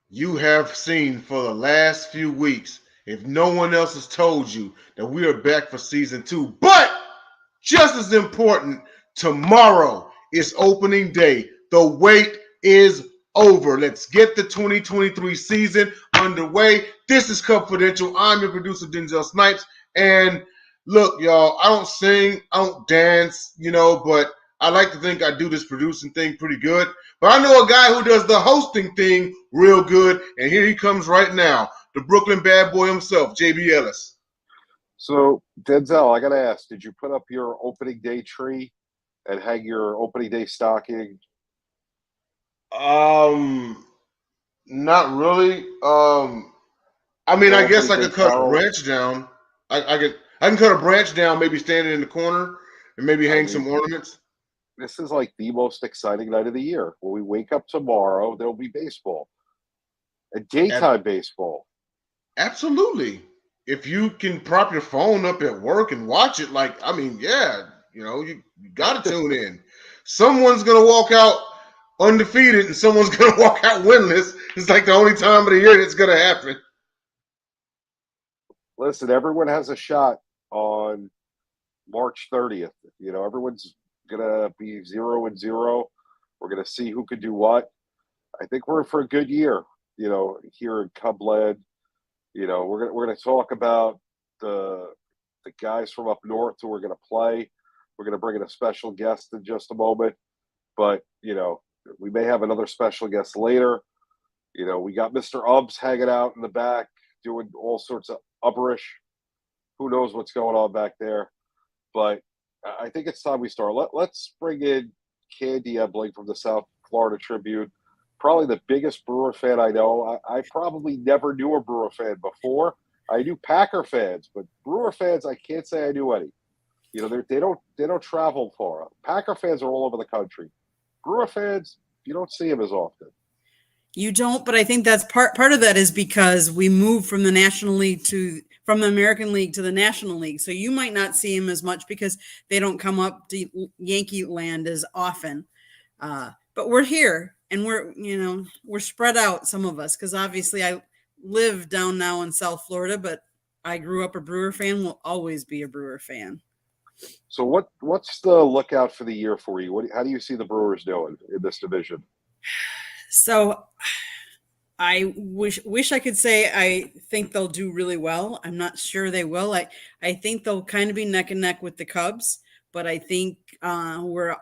you have seen for the last few weeks, if no one else has told you, that we are back for season 2. But just as important, tomorrow is opening day. The wait is over. Let's get the 2023 season underway. This is Cubfidential. I'm your producer, Denzel Snipes. And look, y'all, I don't sing, I don't dance, but I like to think I do this producing thing pretty good. But I know a guy who does the hosting thing real good, and here he comes right now, the Brooklyn bad boy himself, JB Ellis. So, Denzel, I got to ask, did you put up your opening day tree and hang your opening day stocking? Um, Not really. I mean, No I guess opening I day could cut a carols? branch down. I can cut a branch down, maybe standing in the corner, and maybe I hang some mean, ornaments. this is like the most exciting night of the year. When we wake up tomorrow, there'll be baseball, a At, daytime baseball. Absolutely. If you can prop your phone up at work and watch it, yeah, you got to tune in. Someone's gonna walk out undefeated, and someone's gonna walk out winless. It's like the only time of the year that's gonna happen. Listen, everyone has a shot on March 30th. Everyone's going to be 0-0. We're going to see who could do what. I think we're in for a good year, here in Cubland. We're gonna talk about the guys from up north who are going to play. We're going to bring in a special guest in just a moment, but we may have another special guest later. We got Mr. Ubbs hanging out in the back doing all sorts of ubberish. Who knows what's going on back there? But I think it's time we start. Let's bring in Candy Ebling from the South Florida Tribune. Probably the biggest Brewer fan I know. I probably never knew a Brewer fan before. I knew Packer fans, but Brewer fans, I can't say I knew any. They don't travel far. Packer fans are all over the country. Brewer fans, you don't see them as often. You don't, but I think that's part of that is because we moved from the National League from the American League to the National League. So you might not see them as much because they don't come up to Yankee land as often. But we're here and we're spread out, some of us, because obviously I live down now in South Florida, but I grew up a Brewer fan, will always be a Brewer fan. So what's the lookout for the year for you? How do you see the Brewers doing in this division? So I wish I could say I think they'll do really well. I'm not sure they will. I think they'll kind of be neck and neck with the Cubs, but I think we're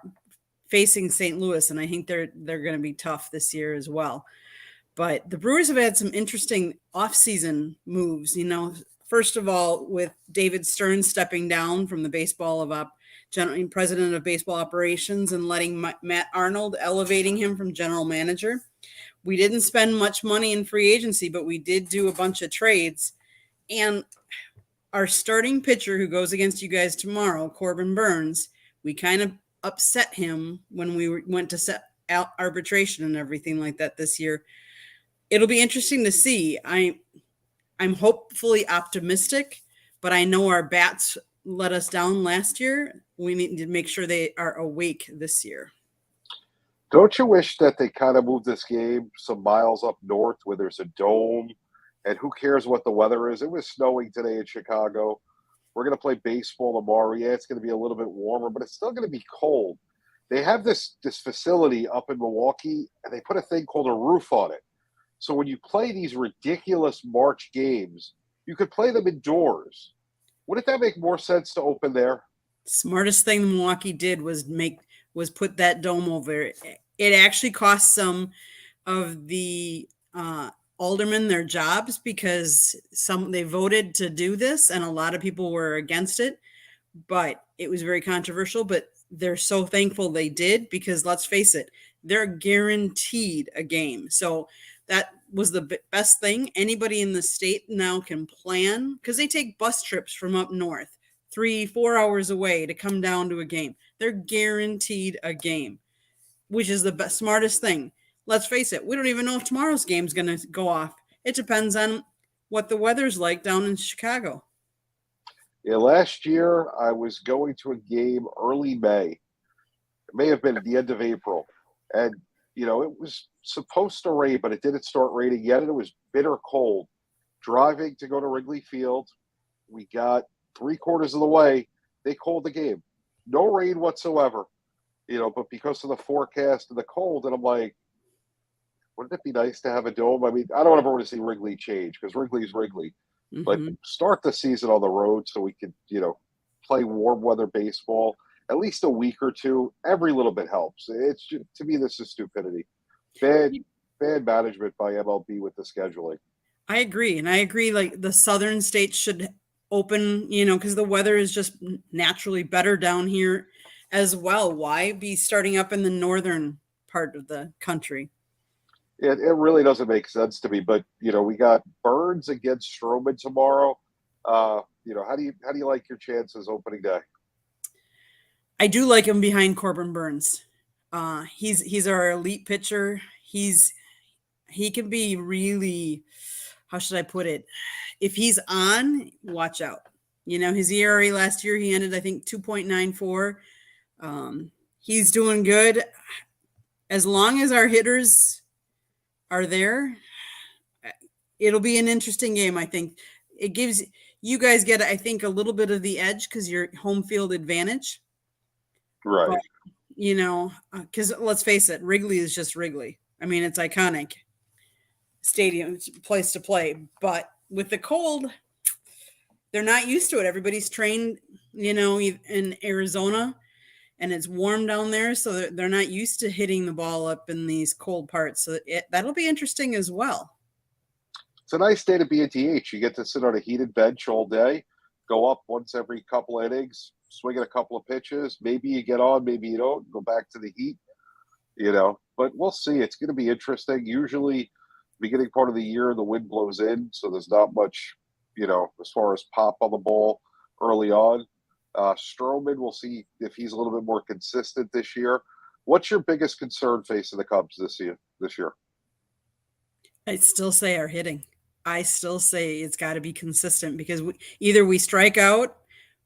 facing St. Louis, and I think they're going to be tough this year as well. But the Brewers have had some interesting offseason moves. First of all, with David Stern stepping down from the president of baseball operations and letting Matt Arnold, elevating him from general manager. We didn't spend much money in free agency, but we did do a bunch of trades. And our starting pitcher who goes against you guys tomorrow, Corbin Burns, we kind of upset him when we went to set out arbitration and everything like that this year. It'll be interesting to see. I'm hopefully optimistic, but I know our bats let us down last year. We need to make sure they are awake this year. Don't you wish that they kind of moved this game some miles up north where there's a dome and who cares what the weather is? It was snowing today in Chicago. We're going to play baseball tomorrow. Yeah, it's going to be a little bit warmer, but it's still going to be cold. They have this facility up in Milwaukee, and they put a thing called a roof on it. So when you play these ridiculous March games, you could play them indoors. Wouldn't that make more sense to open there? Smartest thing Milwaukee did was put that dome over. It actually cost some of the aldermen their jobs because they voted to do this, and a lot of people were against it. But it was very controversial. But they're so thankful they did because let's face it, they're guaranteed a game. So that was the best thing. Anybody in the state now can plan because they take bus trips from up north, 3-4 hours away to come down to a game. They're guaranteed a game, which is the smartest thing. Let's face it, we don't even know if tomorrow's game is going to go off. It depends on what the weather's like down in Chicago. Yeah, last year I was going to a game early May. It may have been at the end of April. And, it was supposed to rain, but it didn't start raining yet, and it was bitter cold. Driving to go to Wrigley Field, we got 3/4 of the way. They called the game. No rain whatsoever, but because of the forecast and the cold, and I'm like, wouldn't it be nice to have a dome? I mean, I don't ever want to see Wrigley change because Wrigley's Wrigley. But start the season on the road so we could, play warm weather baseball at least a week or two. Every little bit helps. It's just, to me, this is stupidity. Bad management by MLB with the scheduling. I agree. And I agree, like the southern states should open, because the weather is just naturally better down here as well. Why be starting up in the northern part of the country? It really doesn't make sense to me. But, we got Burns against Stroman tomorrow. How do you like your chances opening day? I do like him behind Corbin Burns. He's our elite pitcher. He can be really, how should I put it? If he's on, watch out. His ERA last year, he ended, I think, 2.94. He's doing good. As long as our hitters are there, it'll be an interesting game. I think it gives you guys get, I think, a little bit of the edge because you're home field advantage. Right. But, because let's face it, Wrigley is just Wrigley. I mean, it's iconic stadium, place to play. But with the cold, they're not used to it. Everybody's trained, in Arizona, and it's warm down there. So they're not used to hitting the ball up in these cold parts. So that'll be interesting as well. It's a nice day to be a DH. You get to sit on a heated bench all day, go up once every couple innings, swing at a couple of pitches. Maybe you get on, maybe you don't. Go back to the heat, But we'll see. It's going to be interesting. Usually, beginning part of the year, the wind blows in, so there's not much, as far as pop on the ball early on. Stroman, we'll see if he's a little bit more consistent this year. What's your biggest concern facing the Cubs this year? I'd still say our hitting. I still say it's got to be consistent because either we strike out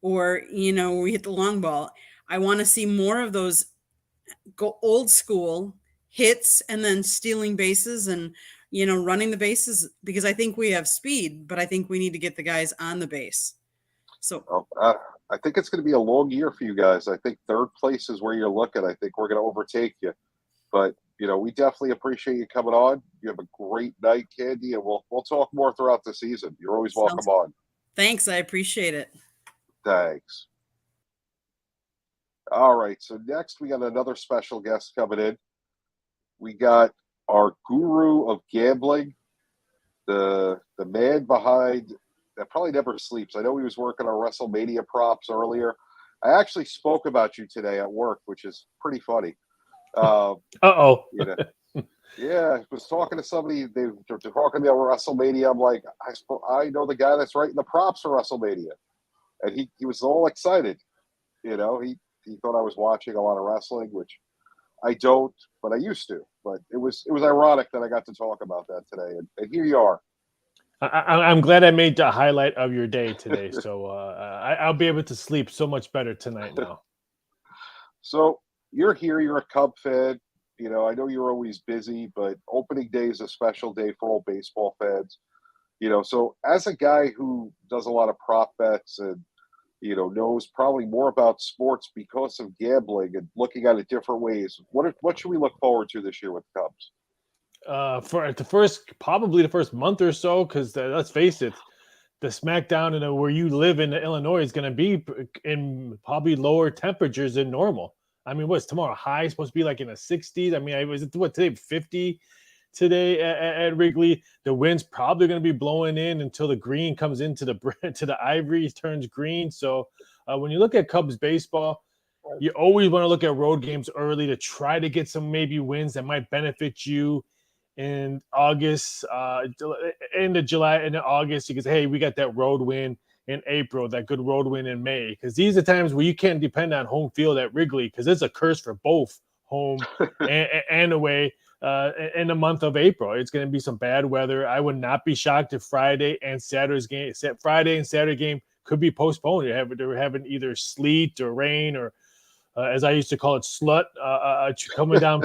or, we hit the long ball. I want to see more of those go old school hits and then stealing bases and, running the bases because I think we have speed, but I think we need to get the guys on the base. So I think it's going to be a long year for you guys. I think third place is where you're looking. I think we're going to overtake you. But, we definitely appreciate you coming on. You have a great night, Candy, and we'll talk more throughout the season. You're always welcome on. Thanks. I appreciate it. Thanks. All right. So next we got another special guest coming in. We got our guru of gambling, the man behind that probably never sleeps. I know he was working on WrestleMania props earlier. I actually spoke about you today at work, which is pretty funny. Uh-oh. Yeah, I was talking to somebody. They're talking about WrestleMania. I'm like, I know the guy that's writing the props for WrestleMania, and he was all excited. He thought I was watching a lot of wrestling, which I don't, but I used to. But it was ironic that I got to talk about that today, and here you are. I'm glad I made the highlight of your day today, so I'll be able to sleep so much better tonight now. So you're here. You're a Cub fan. I know you're always busy, but opening day is a special day for all baseball fans. So as a guy who does a lot of prop bets and, knows probably more about sports because of gambling and looking at it different ways, what should we look forward to this year with the Cubs? For probably the first month or so, because let's face it, the SmackDown and where you live in Illinois is going to be in probably lower temperatures than normal. I mean, what's tomorrow? High supposed to be like in the 60s. I mean, was it today 50 today at Wrigley? The wind's probably going to be blowing in until the green comes into the ivory turns green. So when you look at Cubs baseball, you always want to look at road games early to try to get some maybe wins that might benefit you in August, end of July, and in August. You can say, hey, we got that road win in April, that good road win in May, because these are times where you can't depend on home field at Wrigley because it's a curse for both home and away in the month of April. It's going to be some bad weather. I would not be shocked if Friday and Saturday game could be postponed. They're having either sleet or rain or as I used to call it, slut coming down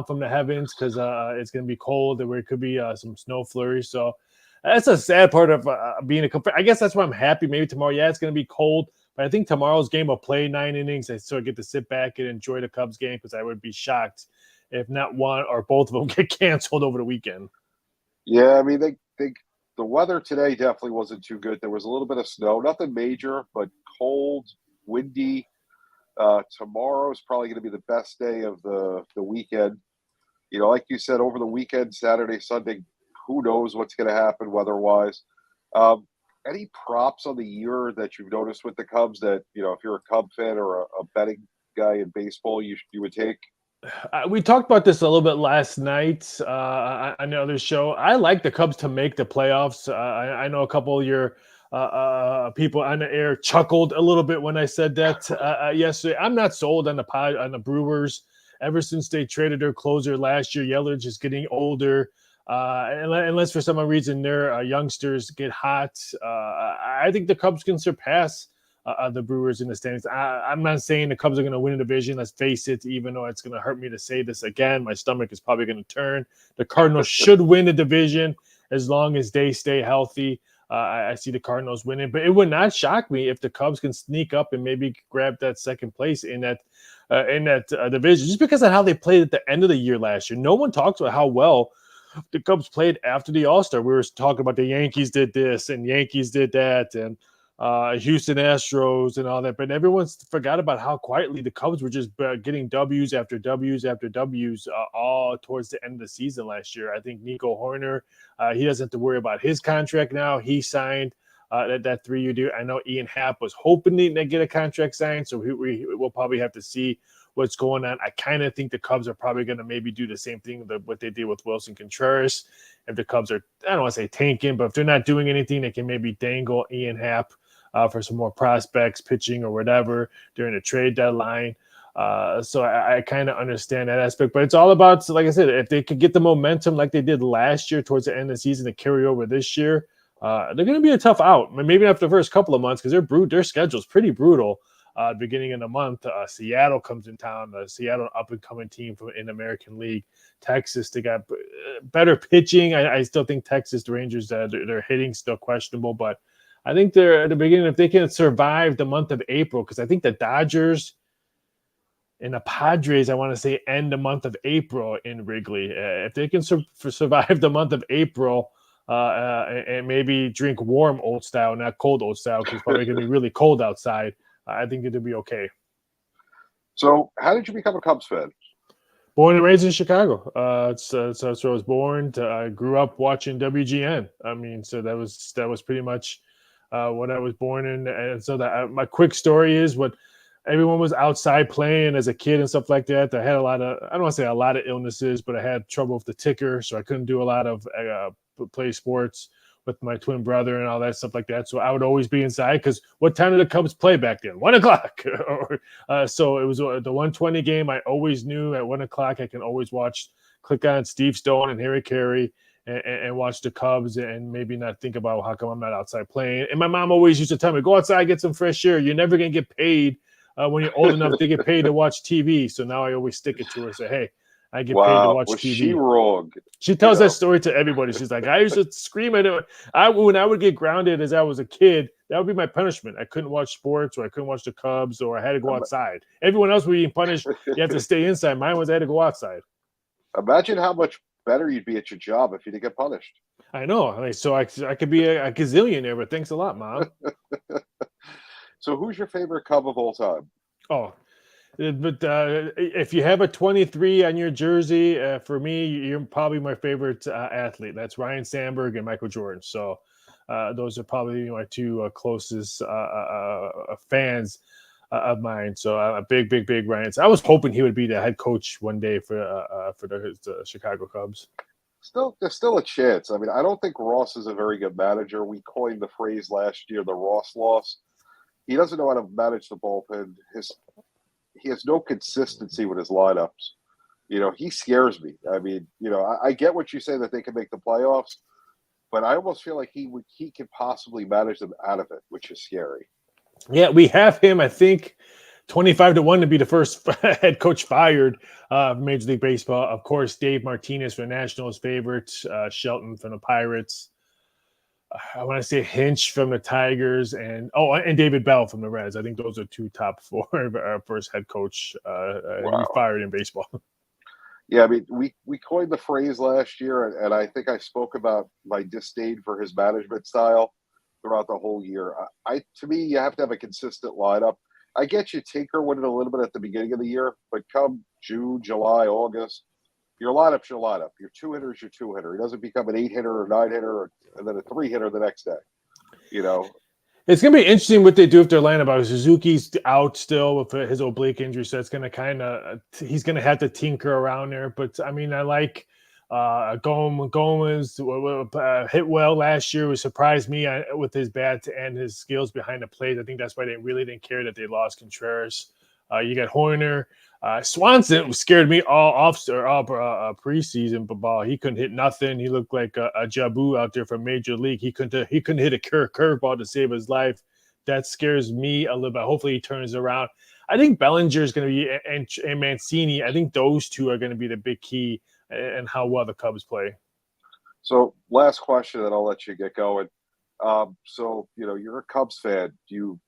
from the heavens because it's going to be cold and where it could be some snow flurries. So that's a sad part of being a I guess that's why I'm happy. Maybe tomorrow, yeah, it's going to be cold, but I think tomorrow's game will play 9 innings. I still get to sit back and enjoy the Cubs game because I would be shocked if not one or both of them get canceled over the weekend. Yeah, I mean, the weather today definitely wasn't too good. There was a little bit of snow, nothing major, but cold, windy. Tomorrow is probably going to be the best day of the weekend. You know, like you said, over the weekend, Saturday, Sunday, who knows what's going to happen weather-wise. Any props on the year that you've noticed with the Cubs that, you know, if you're a Cub fan or a betting guy in baseball, you would take? We talked about this a little bit last night on another show. I like the Cubs to make the playoffs. I know a couple of your people on the air chuckled a little bit when I said that yesterday. I'm not sold on the Brewers. Ever since they traded their closer last year, Yelich is getting older. Unless for some reason their youngsters get hot, I think the Cubs can surpass the Brewers in the standings. I'm not saying the Cubs are going to win a division. Let's face it, even though it's going to hurt me to say this again, my stomach is probably going to turn. The Cardinals should win the division as long as they stay healthy. I see the Cardinals winning, but it would not shock me if the Cubs can sneak up and maybe grab that second place in that division, just because of how they played at the end of the year last year. No one talks about how well the Cubs played after the All-Star. We were talking about the Yankees did this and Yankees did that and Houston Astros and all that, but everyone's forgot about how quietly the Cubs were just getting W's after W's after W's all towards the end of the season last year. I think Nico Horner, he doesn't have to worry about his contract now. He signed that 3-year deal. I know Ian Happ was hoping to get a contract signed, so we'll probably have to see what's going on. I kind of think the Cubs are probably going to maybe do the same thing what they did with Wilson Contreras. If the Cubs are, I don't want to say tanking, but if they're not doing anything, they can maybe dangle Ian Happ for some more prospects, pitching or whatever during the trade deadline. So I kind of understand that aspect, but it's all about, like I said, if they could get the momentum like they did last year towards the end of the season to carry over this year, they're going to be a tough out. Maybe after the first couple of months because their schedule is pretty brutal. Beginning of the month, Seattle comes in town. Seattle up-and-coming team in the American League. Texas, they got better pitching. I still think Texas, the Rangers, their hitting still questionable, but I think they're at the beginning, if they can survive the month of April, because I think the Dodgers and the Padres, I want to say, end the month of April in Wrigley. If they can survive the month of April and maybe drink warm old style, not cold old style, because it's probably going to be really cold outside, I think it'll be okay. So how did you become a Cubs fan? Born and raised in Chicago. So I was born. I grew up watching WGN. I mean, so that was pretty much what I was born in. And so my quick story is what everyone was outside playing as a kid and stuff like that. I had I don't want to say a lot of illnesses, but I had trouble with the ticker, so I couldn't do a lot of play sports with my twin brother and all that stuff like that. So I would always be inside because what time did the Cubs play back then? 1 o'clock. So it was the 1:20 game. I always knew at 1 o'clock I can always click on Steve Stone and Harry Carey and watch the Cubs and maybe not think about how come I'm not outside playing. And my mom always used to tell me, go outside, get some fresh air. You're never going to get paid when you're old enough to get paid to watch TV. So now I always stick it to her and say, hey, I get paid to watch was TV. She wrong? She tells that story to everybody. She's like, I used to scream at it. When I would get grounded as I was a kid, that would be my punishment. I couldn't watch sports, or I couldn't watch the Cubs, or I had to go outside. Everyone else would be punished. You have to stay inside. Mine was I had to go outside. Imagine how much better you'd be at your job if you didn't get punished. I know. So I could be a gazillionaire, but thanks a lot, Mom. So who's your favorite Cub of all time? Oh, but if you have a 23 on your jersey, for me, you're probably my favorite athlete. That's Ryan Sandberg and Michael Jordan. So those are probably my two closest fans of mine. So a big Ryan. So I was hoping he would be the head coach one day for the Chicago Cubs. There's still a chance. I mean, I don't think Ross is a very good manager. We coined the phrase last year, the Ross loss. He doesn't know how to manage the bullpen. He has no consistency with his lineups. You know, he scares me. I mean, you know, I get what you say that they can make the playoffs, but I almost feel like he could possibly manage them out of it, which is scary. Yeah, we have him, I think, 25-1 to be the first head coach fired of Major League Baseball. Of course, Dave Martinez for the Nationals favorite, Shelton from the Pirates. I want to say Hinch from the Tigers, and David Bell from the Reds. I think those are two top four first head coach fired in baseball. Yeah, I mean, we coined the phrase last year, and I think I spoke about my disdain for his management style throughout the whole year. To me, you have to have a consistent lineup. I get you tinker with it a little bit at the beginning of the year, but come June, July, August, your lineup's your lineup. Your two-hitter's your two-hitter. He doesn't become an 8-hitter or 9-hitter and then a 3-hitter the next day. You know? It's going to be interesting what they do with their lineup. Suzuki's out still with his oblique injury, so it's going to he's going to have to tinker around there. But, I mean, I like Gomez hit well last year. It surprised me with his bat and his skills behind the plate. I think that's why they really didn't care that they lost Contreras. You got Horner. Swanson scared me all preseason ball. He couldn't hit nothing. He looked like a Jabu out there from Major League. He couldn't hit a curveball to save his life. That scares me a little bit. Hopefully he turns around. I think Bellinger is going to be and Mancini. I think those two are going to be the big key and how well the Cubs play. So last question, and I'll let you get going. So, you're a Cubs fan. Do you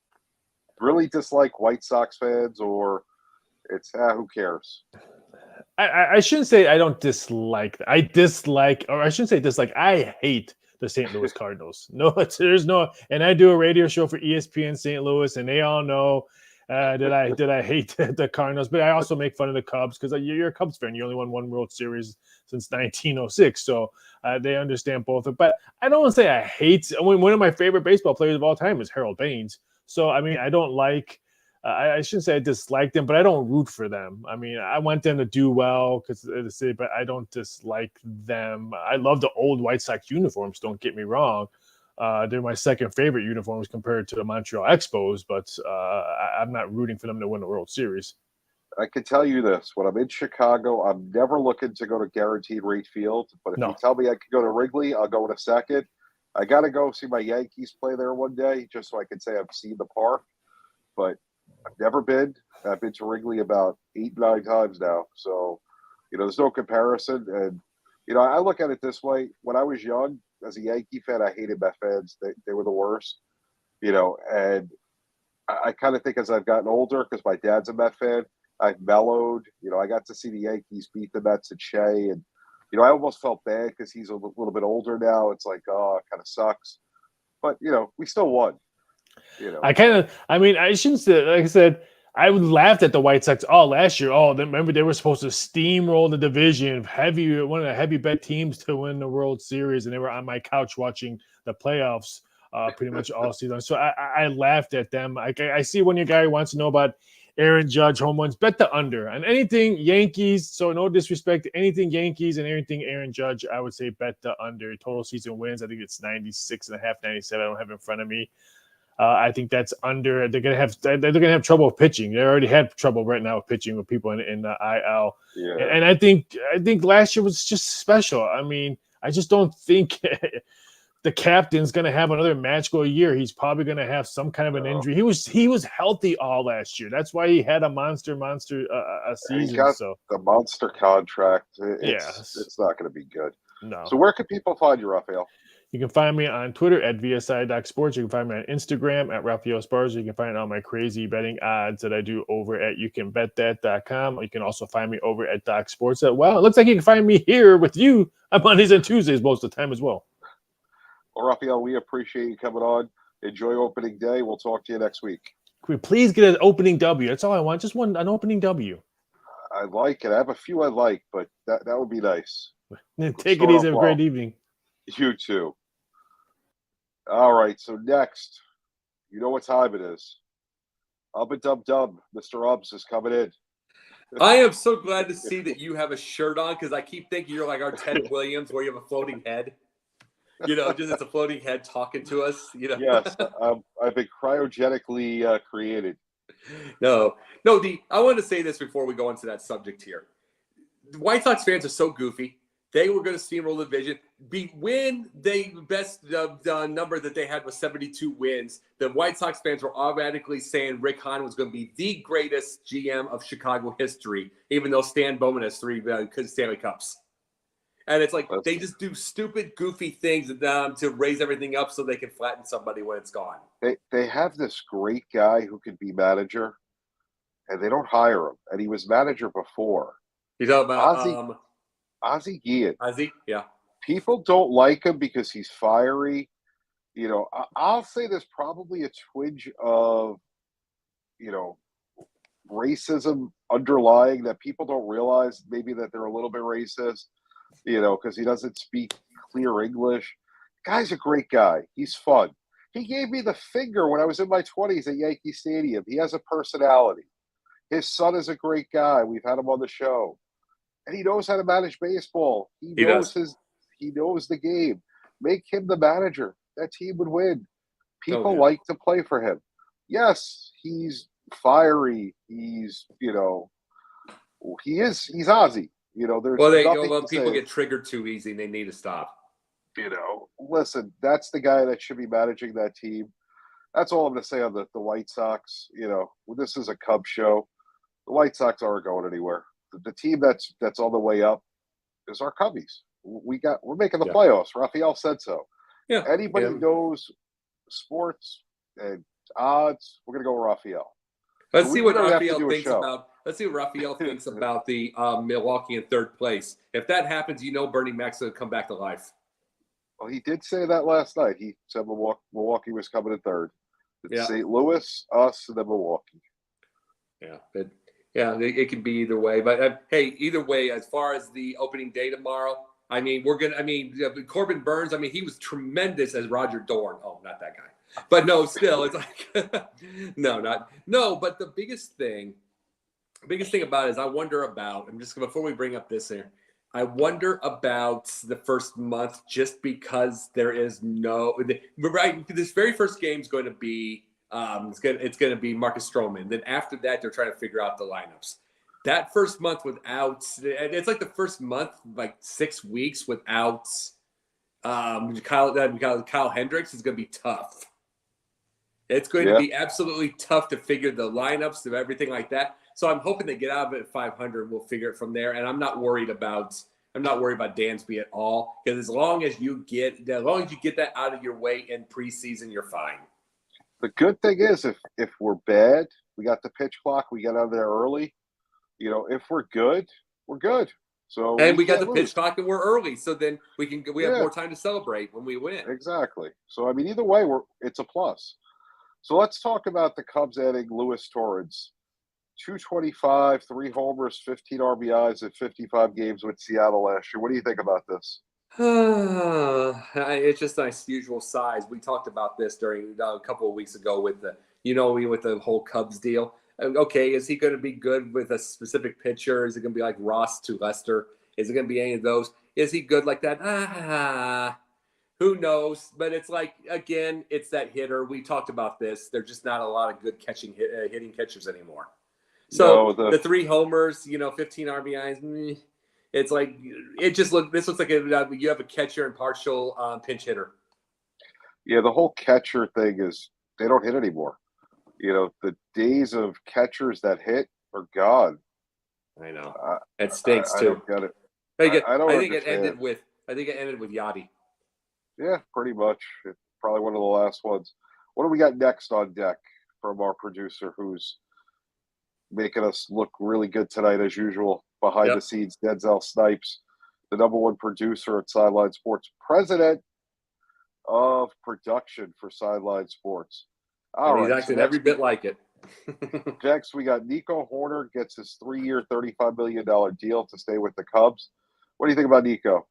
really dislike White Sox fans, or it's who cares? I shouldn't say I don't dislike. I dislike, or I shouldn't say dislike. I hate the St. Louis Cardinals. There's no, and I do a radio show for ESPN St. Louis, and they all know that I hate the Cardinals, but I also make fun of the Cubs because you're a Cubs fan. You only won one World Series since 1906, so they understand both. But I don't want to say I hate. One of my favorite baseball players of all time is Harold Baines. So I mean, I don't like. I shouldn't say I dislike them, but I don't root for them. I mean, I want them to do well but I don't dislike them. I love the old White Sox uniforms. Don't get me wrong. They're my second favorite uniforms compared to the Montreal Expos, but I'm not rooting for them to win the World Series. I can tell you this. When I'm in Chicago, I'm never looking to go to Guaranteed Rate Field. But if you tell me I could go to Wrigley, I'll go in a second. I got to go see my Yankees play there one day just so I can say I've seen the park. But I've never been. I've been to Wrigley about 8-9 times now. So, there's no comparison. And, I look at it this way. When I was young, as a Yankee fan, I hated Met fans. They were the worst, and I kind of think as I've gotten older, because my dad's a Met fan, I've mellowed. I got to see the Yankees beat the Mets at Shea. And, I almost felt bad because he's a little bit older now. It's like, it kind of sucks. But, we still won. I shouldn't say, like I said, I laughed at the White Sox last year. Remember they were supposed to steamroll the division, one of the heavy bet teams to win the World Series, and they were on my couch watching the playoffs pretty much all season. So I laughed at them. I see when your guy wants to know about Aaron Judge home runs, bet the under on anything Yankees. So no disrespect to anything Yankees and anything Aaron Judge, I would say bet the under. Total season wins, I think it's 96.5, 97. I don't have it in front of me. I think that's under. They're gonna have trouble with pitching. They already had trouble right now with pitching with people in the IL. Yeah. And I think last year was just special. I mean, I just don't think the captain's gonna have another magical year. He's probably gonna have some kind of an injury. He was healthy all last year. That's why he had a monster season. He got the monster contract. It's not gonna be good. No. So where can people find you, Raphael? You can find me on Twitter at VSI.sports. You can find me on Instagram at Raphael Sparza. You can find all my crazy betting odds that I do over at youcanbetthat.com. You can also find me over at Doc Sports as well. It looks like you can find me here with you on Mondays and Tuesdays most of the time as well. Well, Raphael, we appreciate you coming on. Enjoy opening day. We'll talk to you next week. Can we please get an opening W? That's all I want. Just an opening W. I like it. I have a few I like, but that would be nice. Take it easy. Have a great evening. You too. All right, so next, you know what time it is. Dub, Mr. Ubbs is coming in. I am so glad to see that you have a shirt on because I keep thinking you're like our Ted Williams where you have a floating head. Just it's a floating head talking to us. Yes, I've been cryogenically created. No. I wanted to say this before we go into that subject here. The White Sox fans are so goofy. They were going to steamroll the division. When the best number that they had was 72 wins, the White Sox fans were automatically saying Rick Hahn was going to be the greatest GM of Chicago history, even though Stan Bowman has 3 Stanley Cups. And it's like they just do stupid, goofy things to raise everything up so they can flatten somebody when it's gone. They have this great guy who could be manager, and they don't hire him. And he was manager before. You talking about Ozzie Guillen. Ozzie? Yeah. People don't like him because he's fiery. You know, I'll say there's probably a twinge of, you know, racism underlying that people don't realize maybe that they're a little bit racist, you know, because he doesn't speak clear English. Guy's a great guy. He's fun. He gave me the finger when I was in my 20s at Yankee Stadium. He has a personality. His son is a great guy. We've had him on the show. And he knows how to manage baseball. He knows the game. Make him the manager. That team would win. People like to play for him. Yes, he's fiery. He's, you know, he's Ozzie. You know, there's people get triggered too easy and they need to stop. You know, listen, that's the guy that should be managing that team. That's all I'm going to say on the White Sox. You know, this is a Cubs show. The White Sox aren't going anywhere. The team that's on the way up is our Cubbies. We're making the playoffs. Raphael said so. Yeah. Anybody who knows sports and odds, we're going to go with Raphael. Let's see what Raphael thinks about. Let's see what Raphael thinks about the Milwaukee in third place. If that happens, you know Bernie Mac's going to come back to life. Well, he did say that last night. He said Milwaukee was coming in third. It's St. Louis, us, and then Milwaukee. Yeah, it can be either way. But hey, either way, as far as the opening day tomorrow, I mean, Corbin Burns. I mean, he was tremendous as Roger Dorn. Oh, not that guy. But no, still, it's like no. But the biggest thing about it is I wonder about. I'm just before we bring up this here. I wonder about the first month just because there is this very first game is going to be it's going to be Marcus Stroman. Then after that, they're trying to figure out the lineups. That first month it's like the first month, like 6 weeks without Kyle Hendricks is going to be tough. It's going to be absolutely tough to figure the lineups and everything like that. So I'm hoping they get out of it at 500. We'll figure it from there. And I'm not worried about Dansby at all because as long as you get that out of your way in preseason, you're fine. The good thing is if we're bad, we got the pitch clock. We get out of there early. You know, if we're good, we're good. So we got the pitch clock and we're early. So then we have more time to celebrate when we win. Exactly. So I mean, either way, it's a plus. So let's talk about the Cubs adding Luis Torrens. 225, 3 homers, 15 RBIs in 55 games with Seattle last year. What do you think about this? It's just nice, usual size. We talked about this during a couple of weeks ago with the whole Cubs deal. Okay, is he going to be good with a specific pitcher? Is it going to be like Ross to Lester? Is it going to be any of those? Is he good like that? Who knows? But it's like, again, it's that hitter. We talked about this. There's just not a lot of good hitting catchers anymore. So the 3 homers, 15 RBIs, it's like this looks like you have a catcher and partial pinch hitter. Yeah, the whole catcher thing is they don't hit anymore. You know, the days of catchers that hit are gone. I know. It stinks too. I don't get it. I think it ended with Yachty. Yeah, pretty much. It's probably one of the last ones. What do we got next on deck from our producer who's making us look really good tonight as usual? Behind the scenes, Denzel Snipes, the #1 producer at Sideline Sports, president of production for Sideline Sports. He's acting every bit like it. Next, we got Nico Horner gets his 3-year, $35 million deal to stay with the Cubs. What do you think about Nico?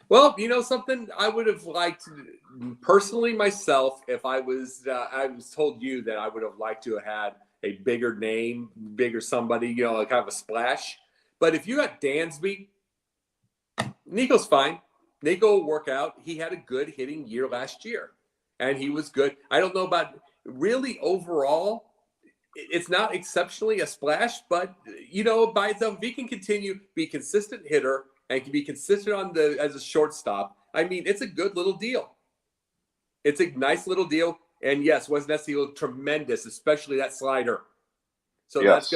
Well, something I would have liked personally myself if I was told you that I would have liked to have had a bigger name, bigger somebody, kind of a splash. But if you got Dansby, Nico's fine. Nico will work out. He had a good hitting year last year, and he was good. I don't know about really overall. It's not exceptionally a splash, but by itself, if he can continue be a consistent hitter and can be consistent as a shortstop, I mean, it's a good little deal. It's a nice little deal. And yes, Wesneski looked tremendous, especially that slider. So Yes.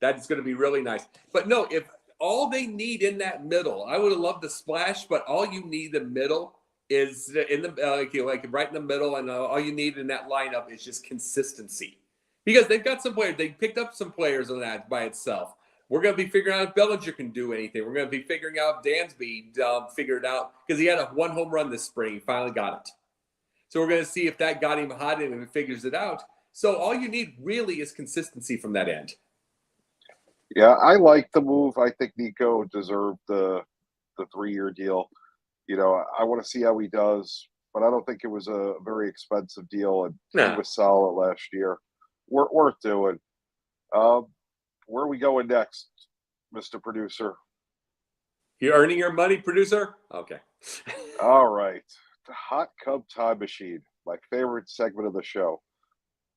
that's going to be really nice. But no, if all they need in that middle, I would have loved the splash, but all you need in the middle is in the like right in the middle, and all you need in that lineup is just consistency. Because they've got some players, they picked up some players on that by itself. We're going to be figuring out if Bellinger can do anything. We're going to be figuring out if Dansby figured out, because he had a 1 home run this spring. He finally got it. So we're going to see if that got him hot and if he figures it out. So all you need really is consistency from that end. Yeah, I like the move. I think Nico deserved the 3-year deal. You know, I want to see how he does, but I don't think it was a very expensive deal, and he was solid last year. Worth doing. Where are we going next, Mr. Producer? You earning your money, producer? Okay. All right. The Hot Cub Time Machine, my favorite segment of the show.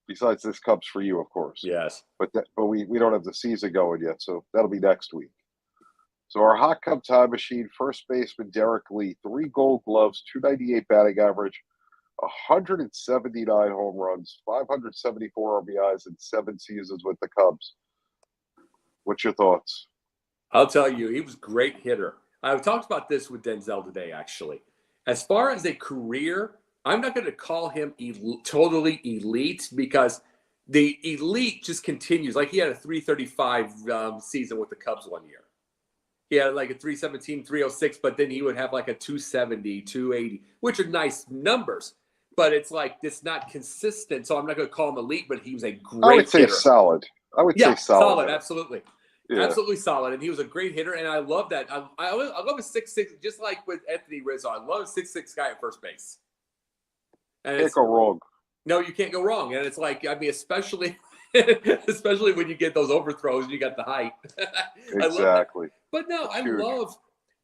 Besides this Cubs for you, of course. Yes. But we don't have the season going yet, so that'll be next week. So our Hot Cub Time Machine, first baseman Derek Lee, 3 Gold Gloves, 298 batting average, 179 home runs, 574 RBIs in 7 seasons with the Cubs. What's your thoughts? I'll tell you, he was a great hitter. I've talked about this with Denzel today, actually. As far as a career, I'm not going to call him totally elite, because the elite just continues. Like, he had a 335 season with the Cubs 1 year. He had like a 317, 306, but then he would have like a 270, 280, which are nice numbers. But it's like, it's not consistent. So I'm not going to call him elite, but he was a great hitter. I would say solid. I would say solid. Absolutely. Yeah. Absolutely solid. And he was a great hitter. And I love that. I love a 6'6", just like with Anthony Rizzo. I love a 6'6" guy at first base. And Can't go wrong. No, you can't go wrong. And it's like, I mean, especially when you get those overthrows and you got the height. Exactly. But no, That's huge.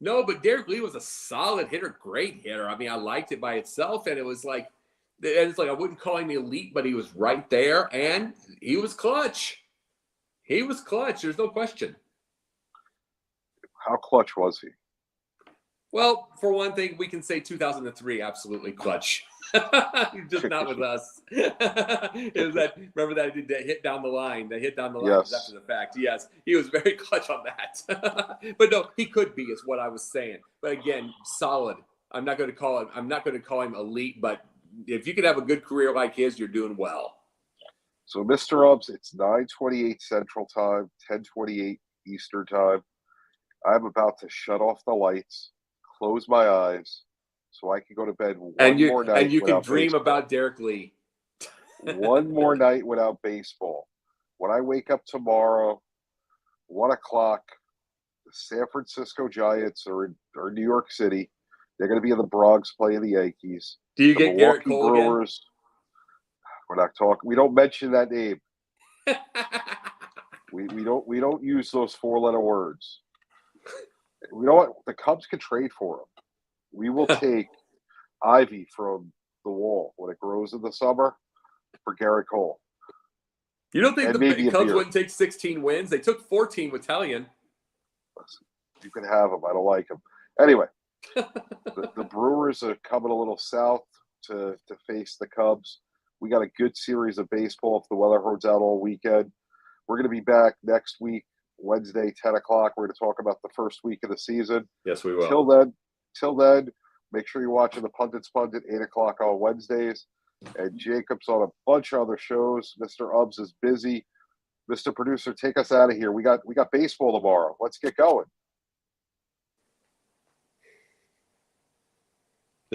But Derek Lee was a solid hitter, great hitter. I mean, I liked it by itself. And it was like, I wouldn't call him elite, but he was right there. And he was clutch. There's no question. How clutch was he? Well, for one thing, we can say 2003, absolutely clutch. Just not with us. It was remember that he did that hit down the line. Yes. After the fact. Yes, he was very clutch on that. But no, he could be, is what I was saying. But again, solid. I'm not going to call him elite, but if you could have a good career like his, you're doing well. So, Mr. Ubbs, it's 9:28 Central Time, 10:28 Eastern Time. I'm about to shut off the lights, close my eyes, so I can go to bed more night. And you can dream about Derek Lee. One more night without baseball. When I wake up tomorrow, 1 o'clock, the San Francisco Giants are in New York City. They're going to be in the Bronx playing the Yankees. Do you get Garrett Cole Brewers, again? We're not talking. We don't mention that name. we don't use those 4-letter words. You know what? The Cubs can trade for him. We will take ivy from the wall when it grows in the summer for Garrett Cole. You don't think the Cubs wouldn't take 16 wins? They took 14 with Talion. Listen, you can have them. I don't like them. Anyway, the Brewers are coming a little south to face the Cubs. We got a good series of baseball if the weather holds out all weekend. We're going to be back next week, Wednesday, 10 o'clock. We're going to talk about the first week of the season. Yes, we will. Till then, make sure you're watching the Pundits Pundit, 8 o'clock on Wednesdays. And Jacob's on a bunch of other shows. Mr. Ubbs is busy. Mr. Producer, take us out of here. We got baseball tomorrow. Let's get going.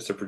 Mr.